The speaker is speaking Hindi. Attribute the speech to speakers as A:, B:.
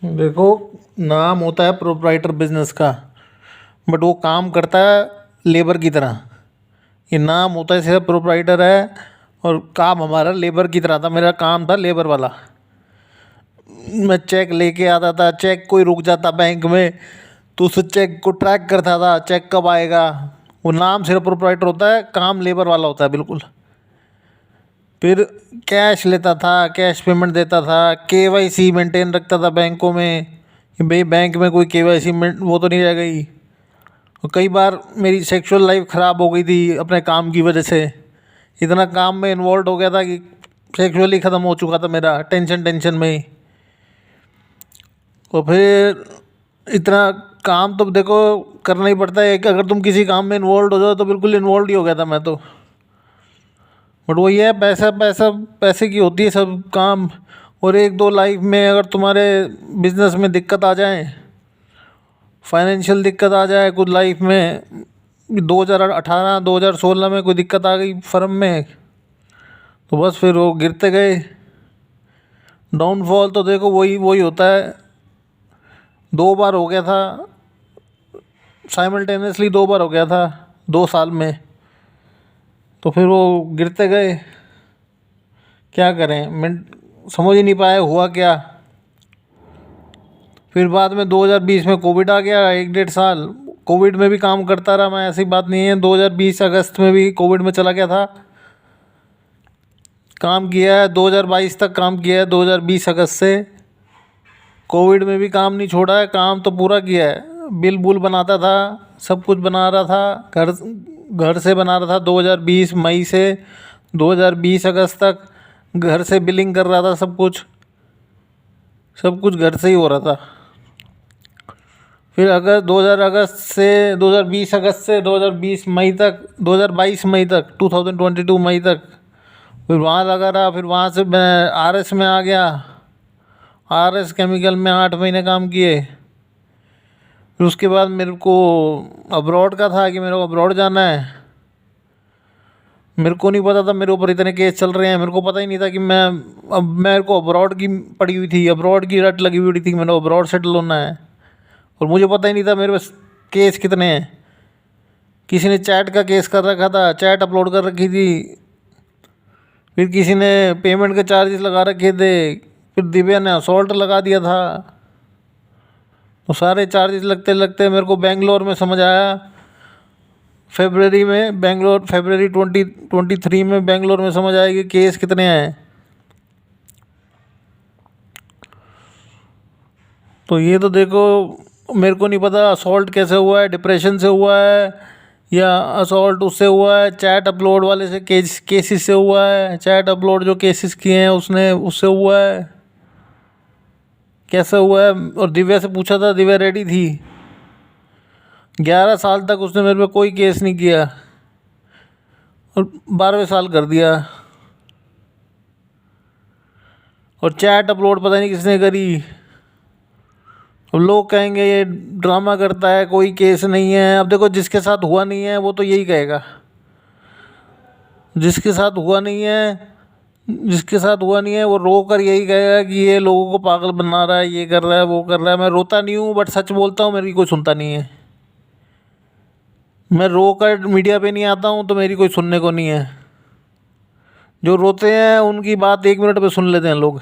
A: देखो, नाम होता है प्रोप्राइटर बिजनेस का, बट वो काम करता है लेबर की तरह। ये नाम होता है सिर्फ प्रोप्राइटर है, और काम हमारा लेबर की तरह था। मेरा काम था लेबर वाला। मैं चेक लेके आता था, चेक कोई रुक जाता बैंक में तो उस चेक को ट्रैक करता था, चेक कब आएगा। वो नाम सिर्फ प्रोप्राइटर होता है, काम लेबर वाला होता है बिल्कुल। फिर कैश लेता था, कैश पेमेंट देता था, केवाईसी मेंटेन रखता था बैंकों में कि भाई बैंक में कोई केवाईसी वो तो नहीं रह गई। और कई बार मेरी सेक्सुअल लाइफ ख़राब हो गई थी अपने काम की वजह से। इतना काम में इन्वॉल्व हो गया था कि सेक्सुअली ख़त्म हो चुका था मेरा, टेंशन टेंशन में ही। और फिर इतना काम तो देखो करना ही पड़ता है कि अगर तुम किसी काम में इन्वॉल्व हो जाओ तो बिल्कुल इन्वॉल्व ही हो गया था मैं तो। बट वही है, पैसा पैसा पैसे की होती है सब काम। और एक दो लाइफ में अगर तुम्हारे बिजनेस में दिक्कत आ जाए, फाइनेंशियल दिक्कत आ जाए कुछ लाइफ में, 2018 2016 में कोई दिक्कत आ गई फर्म में, तो बस फिर वो गिरते गए। डाउनफॉल तो देखो वही वही होता है। 2 बार हो गया था, साइमल्टेनियसली 2 बार हो गया था 2 साल में। तो फिर वो गिरते गए। क्या करें, मैं समझ ही नहीं पाया हुआ क्या। फिर बाद में 2020 में कोविड आ गया, 1 डेढ़ साल कोविड में भी काम करता रहा मैं, ऐसी बात नहीं है। 2020 अगस्त में भी कोविड में चला गया था, काम किया है 2022 तक, काम किया है 2020 अगस्त से। कोविड में भी काम नहीं छोड़ा है, काम तो पूरा किया है। बिल बुल बनाता था, सब कुछ बना रहा था, घर घर से बना रहा था 2020 मई से 2020 अगस्त तक। घर से बिलिंग कर रहा था, सब कुछ घर से ही हो रहा था। फिर अगस्त 2000 अगस्त से 2020 अगस्त से 2020 मई तक, 2022 मई तक, 2022 मई तक फिर वहाँ लगा रहा। फिर वहाँ से मैं आरएस में आ गया, आरएस केमिकल में 8 महीने काम किए। फिर उसके बाद मेरे को अब्रॉड का था कि मेरे को अब्रॉड जाना है। मेरे को नहीं पता था मेरे ऊपर इतने केस चल रहे हैं, मेरे को पता ही नहीं था कि अब मेरे को अब्रॉड की पड़ी हुई थी, अब्रॉड की रट लगी हुई थी, मैंने अब्रॉड सेटल होना है। और मुझे पता ही नहीं था मेरे पास केस कितने हैं। किसी ने चैट का केस कर रखा था, चैट अपलोड कर रखी थी। फिर किसी ने पेमेंट के चार्जेस लगा रखे थे। फिर दिव्या ने असॉल्ट लगा दिया था। तो सारे चार्जेस लगते लगते मेरे को बेंगलोर में समझ आया, फरवरी 2023 में बेंगलोर में समझ आया कि केस कितने हैं। तो ये तो देखो, मेरे को नहीं पता असॉल्ट कैसे हुआ है, डिप्रेशन से हुआ है या असॉल्ट उससे हुआ है, चैट अपलोड वाले से केसेस से हुआ है, चैट अपलोड जो केसेस किए हैं उसने उससे हुआ है, कैसे हुआ है। और दिव्या से पूछा था, दिव्या रेडी थी। 11 साल तक उसने मेरे पे कोई केस नहीं किया और 12वें साल कर दिया। और चैट अपलोड पता नहीं किसने करी। अब लोग कहेंगे ये ड्रामा करता है, कोई केस नहीं है। अब देखो, जिसके साथ हुआ नहीं है वो तो यही कहेगा, जिसके साथ हुआ नहीं है, जिसके साथ हुआ नहीं है वो रो कर यही कहेगा कि ये लोगों को पागल बना रहा है, ये कर रहा है, वो कर रहा है। मैं रोता नहीं हूँ, बट सच बोलता हूँ, मेरी कोई सुनता नहीं है। मैं रो कर मीडिया पे नहीं आता हूँ तो मेरी कोई सुनने को नहीं है। जो रोते हैं उनकी बात 1 मिनट में सुन लेते हैं लोग।